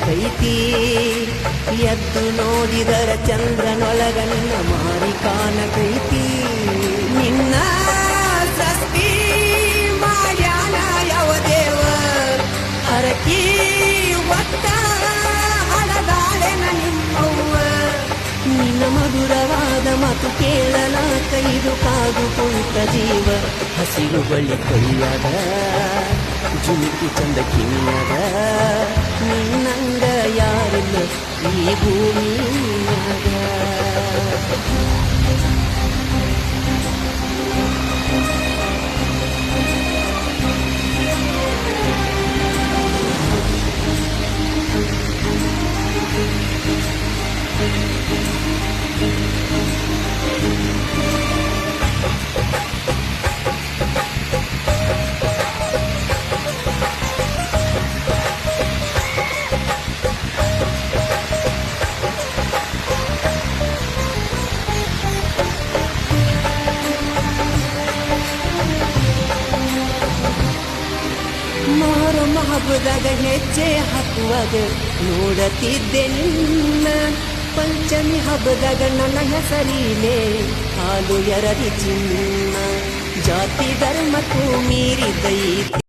ಕಾಣತೈತಿ. ಎದ್ದು ನೋಡಿದರ ಚಂದ್ರನೊಳಗ ನಿನ್ನ ಮಾರಿ ಕಾಣತೈತಿ. ನಿನ್ನ ಸೃಷ್ಟಿ ಮಾಡ್ಯಾನ ಯಾವ ದೇವ ಹರಕಿ ಒತ್ತ ಹಳದಾಳೆನ ನಿಮ್ಮವ್ವ. ನಿನ್ನ ಮಧುರವಾದ ಮಾತು ಕೇಳಲಾಕ ಇದು ಕಾದು ಕುಂತ ಜೀವ. ಹಸಿರು ಬಳಿ ಕೈಯದ ಜುಮುಕಿ ಚಂದ ಕಿವಿಯದ ನಿನ್ನಂಗ ಯಾರಿಲ್ಲ ಈ ಭೂಮಿಯಾಗ. ಮೊಹರಂ ಹಬ್ಬದಾಗ ಹೆಜ್ಜೆ ಹಾಕುವಾಗ ನೋಡತಿದ್ದೆ ನಿನ್ನ. ಪಂಚಮಿ ಹಬ್ಬದಾಗ ನನ್ನ ಹೆಸರಿಲೆ ಹಾಲು ಎರಡಿ ಚಿನ್ನ. ಜಾತಿ ಧರ್ಮಕ್ಕೂ ಮೀರಿದೈತಿ